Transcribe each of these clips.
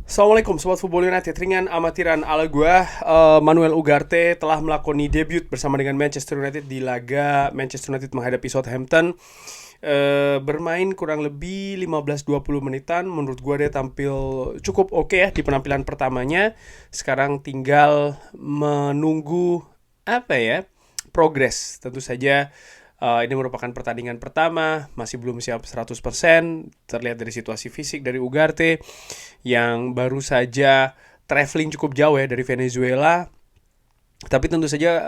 Assalamualaikum Sobat Football United. Ringan amatiran ala gua, Manuel Ugarte telah melakoni debut bersama dengan Manchester United di laga Manchester United menghadapi Southampton. Bermain kurang lebih 15-20 menitan. Menurut gua dia tampil cukup oke ya di penampilan pertamanya. Sekarang tinggal menunggu apa ya, progres. Tentu saja ini merupakan pertandingan pertama, masih belum siap 100%. Terlihat dari situasi fisik dari Ugarte yang baru saja traveling cukup jauh ya dari Venezuela. Tapi tentu saja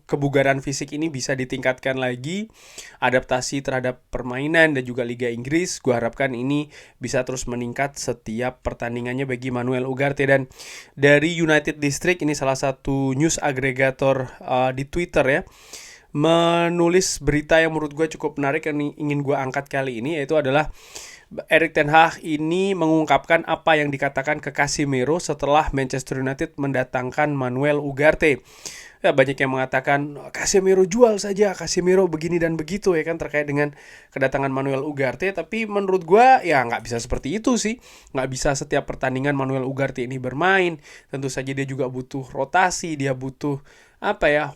kebugaran fisik ini bisa ditingkatkan lagi. Adaptasi terhadap permainan dan juga Liga Inggris, gue harapkan ini bisa terus meningkat setiap pertandingannya bagi Manuel Ugarte. Dan dari United District, ini salah satu news aggregator di Twitter ya, menulis berita yang menurut gue cukup menarik yang ingin gue angkat kali ini, yaitu adalah Erik ten Hag ini mengungkapkan apa yang dikatakan ke Casemiro setelah Manchester United mendatangkan Manuel Ugarte. Ya, banyak yang mengatakan Casemiro jual saja, Casemiro begini dan begitu ya kan, terkait dengan kedatangan Manuel Ugarte. Tapi menurut gue ya nggak bisa seperti itu sih. Nggak bisa setiap pertandingan Manuel Ugarte ini bermain. Tentu saja dia juga butuh rotasi, dia butuh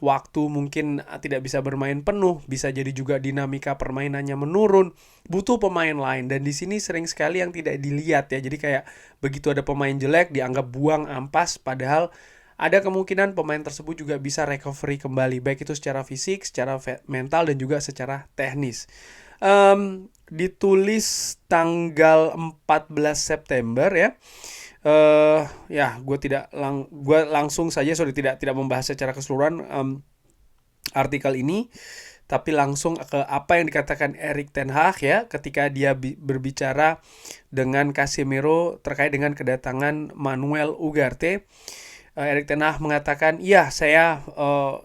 waktu, mungkin tidak bisa bermain penuh, bisa jadi juga dinamika permainannya menurun, butuh pemain lain. Dan di sini sering sekali yang tidak dilihat ya, jadi kayak begitu ada pemain jelek dianggap buang ampas, padahal ada kemungkinan pemain tersebut juga bisa recovery kembali, baik itu secara fisik, secara mental, dan juga secara teknis. Ditulis tanggal 14 September ya. Ya, gue langsung saja, tidak membahas secara keseluruhan artikel ini, tapi langsung ke apa yang dikatakan Erik ten Hag ya, ketika dia berbicara dengan Casemiro terkait dengan kedatangan Manuel Ugarte. Erik ten Hag mengatakan, iya, saya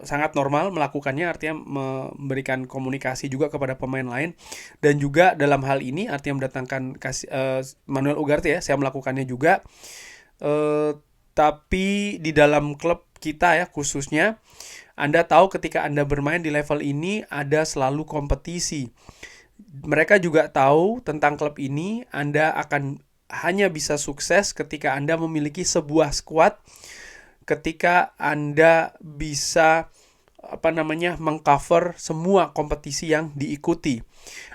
sangat normal melakukannya, artinya memberikan komunikasi juga kepada pemain lain, dan juga dalam hal ini artinya mendatangkan Manuel Ugarte ya, saya melakukannya juga. Tapi di dalam klub kita ya khususnya, Anda tahu ketika Anda bermain di level ini ada selalu kompetisi. Mereka juga tahu tentang klub ini, Anda akan hanya bisa sukses ketika Anda memiliki sebuah squad, ketika Anda bisa mengcover semua kompetisi yang diikuti.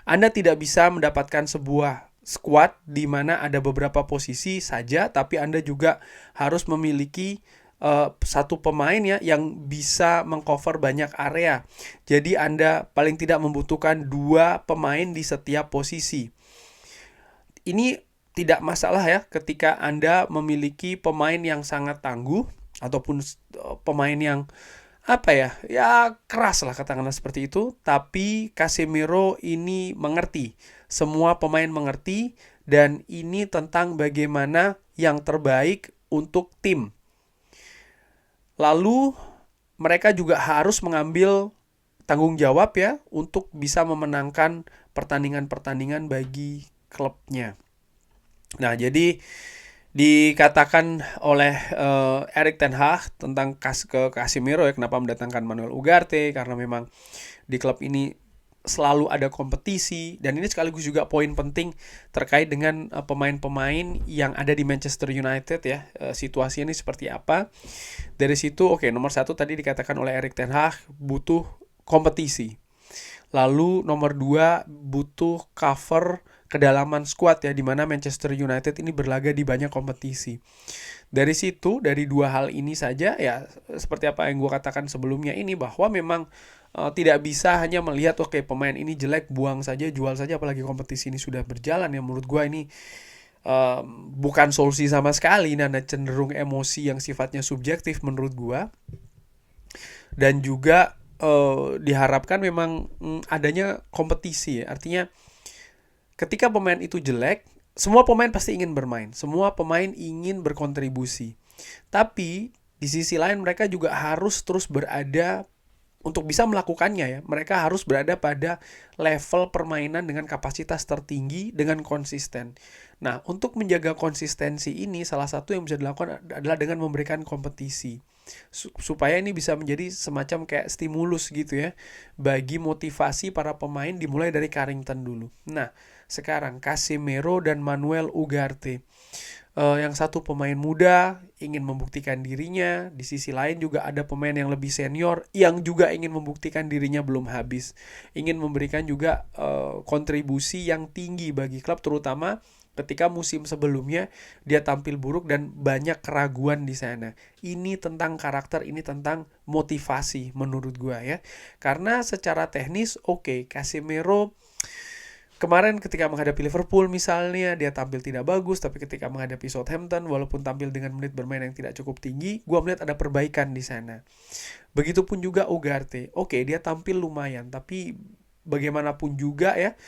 Anda tidak bisa mendapatkan sebuah squad di mana ada beberapa posisi saja, tapi Anda juga harus memiliki satu pemain ya yang bisa mengcover banyak area. Jadi Anda paling tidak membutuhkan 2 pemain di setiap posisi. Ini tidak masalah ya ketika Anda memiliki pemain yang sangat tangguh ataupun pemain yang keras lah, katakanlah seperti itu. Tapi Casemiro ini mengerti, semua pemain mengerti, dan ini tentang bagaimana yang terbaik untuk tim. Lalu mereka juga harus mengambil tanggung jawab ya untuk bisa memenangkan pertandingan-pertandingan bagi klubnya. Nah, jadi dikatakan oleh Erik ten Hag tentang ke Casemiro ya, kenapa mendatangkan Manuel Ugarte, karena memang di klub ini selalu ada kompetisi, dan ini sekaligus juga poin penting terkait dengan pemain-pemain yang ada di Manchester United ya, situasinya ini seperti apa. Dari situ nomor 1 tadi dikatakan oleh Erik ten Hag, butuh kompetisi. Lalu nomor 2, butuh cover kedalaman squad ya, dimana Manchester United ini berlaga di banyak kompetisi. Dari situ, dari 2 hal ini saja ya, seperti apa yang gue katakan sebelumnya ini, bahwa memang tidak bisa hanya melihat pemain ini jelek, buang saja, jual saja, apalagi kompetisi ini sudah berjalan ya. Menurut gue ini bukan solusi sama sekali. Nah, ada cenderung emosi yang sifatnya subjektif menurut gue. Dan juga diharapkan memang adanya kompetisi ya. Artinya ketika pemain itu jelek, semua pemain pasti ingin bermain, semua pemain ingin berkontribusi. Tapi di sisi lain mereka juga harus terus berada untuk bisa melakukannya ya. Mereka harus berada pada level permainan dengan kapasitas tertinggi dengan konsisten. Nah, untuk menjaga konsistensi ini, salah satu yang bisa dilakukan adalah dengan memberikan kompetisi, supaya ini bisa menjadi semacam kayak stimulus gitu ya, bagi motivasi para pemain, dimulai dari Carrington dulu. Nah, sekarang Casemiro dan Manuel Ugarte, Yang satu pemain muda ingin membuktikan dirinya, di sisi lain juga ada pemain yang lebih senior yang juga ingin membuktikan dirinya belum habis, ingin memberikan juga kontribusi yang tinggi bagi klub, terutama ketika musim sebelumnya dia tampil buruk dan banyak keraguan di sana. Ini tentang karakter, ini tentang motivasi menurut gua ya. Karena secara teknis oke, Casemiro kemarin ketika menghadapi Liverpool misalnya dia tampil tidak bagus, tapi ketika menghadapi Southampton walaupun tampil dengan menit bermain yang tidak cukup tinggi, gua melihat ada perbaikan di sana. Begitupun juga Ugarte. Oke, dia tampil lumayan, tapi bagaimanapun juga ya,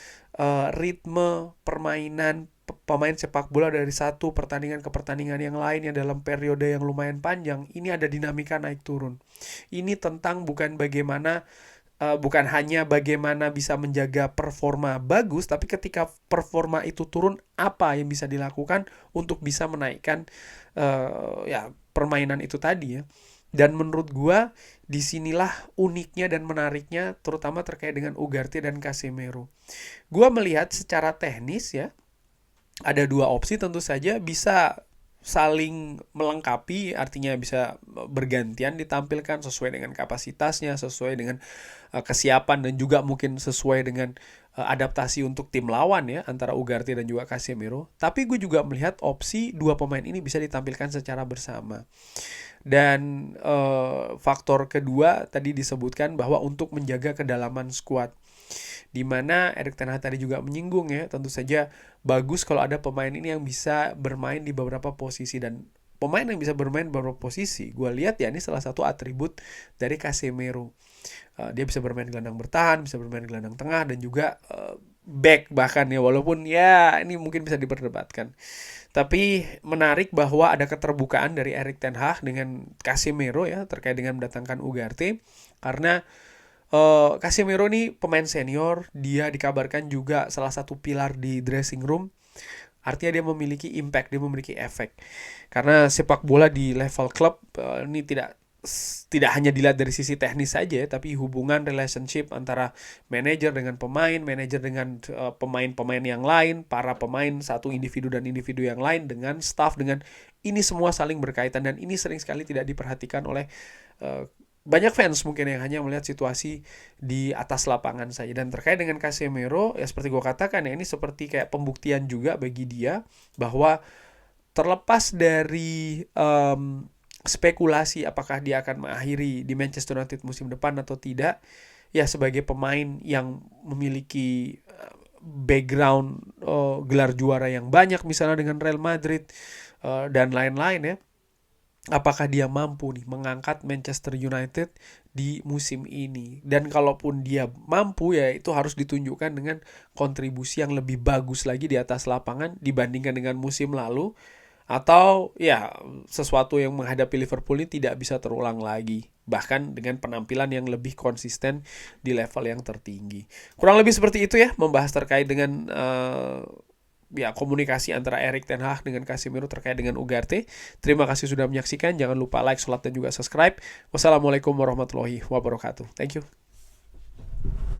ritme permainan pemain sepak bola dari satu pertandingan ke pertandingan yang lainnya dalam periode yang lumayan panjang, ini ada dinamika naik turun. Ini tentang bukan hanya bagaimana bisa menjaga performa bagus, tapi ketika performa itu turun, apa yang bisa dilakukan untuk bisa menaikkan ya permainan itu tadi ya. Dan menurut gua disinilah uniknya dan menariknya, terutama terkait dengan Ugarte dan Casemiro. Gua melihat secara teknis ya, ada dua opsi, tentu saja bisa saling melengkapi, artinya bisa bergantian ditampilkan sesuai dengan kapasitasnya, sesuai dengan kesiapan, dan juga mungkin sesuai dengan adaptasi untuk tim lawan ya, antara Ugarte dan juga Casemiro. Tapi gue juga melihat opsi dua pemain ini bisa ditampilkan secara bersama. Dan faktor kedua tadi disebutkan bahwa untuk menjaga kedalaman skuad, di mana Erik ten Hag tadi juga menyinggung ya, tentu saja bagus kalau ada pemain ini yang bisa bermain di beberapa posisi. Dan pemain yang bisa bermain di beberapa posisi, gue lihat ya ini salah satu atribut dari Casemiro. Dia bisa bermain di gelandang bertahan, bisa bermain di gelandang tengah, dan juga back bahkan ya, walaupun ya ini mungkin bisa diperdebatkan. Tapi menarik bahwa ada keterbukaan dari Erik ten Hag dengan Casemiro ya, terkait dengan mendatangkan Ugarte. Karena Casemiro ini pemain senior, dia dikabarkan juga salah satu pilar di dressing room. Artinya dia memiliki impact, dia memiliki efek. Karena sepak bola di level klub ini tidak hanya dilihat dari sisi teknis saja, tapi hubungan relationship antara manajer dengan pemain, manajer dengan pemain-pemain yang lain, para pemain satu individu dan individu yang lain, dengan staff, dengan ini semua saling berkaitan, dan ini sering sekali tidak diperhatikan oleh banyak fans mungkin yang hanya melihat situasi di atas lapangan saja. Dan terkait dengan Casemiro, ya seperti gue katakan ya, ini seperti kayak pembuktian juga bagi dia bahwa terlepas dari spekulasi apakah dia akan mengakhiri di Manchester United musim depan atau tidak, ya sebagai pemain yang memiliki background gelar juara yang banyak misalnya dengan Real Madrid dan lain-lain ya, apakah dia mampu nih mengangkat Manchester United di musim ini. Dan kalaupun dia mampu, ya itu harus ditunjukkan dengan kontribusi yang lebih bagus lagi di atas lapangan dibandingkan dengan musim lalu. Atau ya sesuatu yang menghadapi Liverpool ini tidak bisa terulang lagi, bahkan dengan penampilan yang lebih konsisten di level yang tertinggi. Kurang lebih seperti itu ya, membahas terkait dengan ya komunikasi antara Erik ten Hag dengan Casemiro terkait dengan Ugarte. Terima kasih sudah menyaksikan. Jangan lupa like, share, dan juga subscribe. Wassalamualaikum warahmatullahi wabarakatuh. Thank you.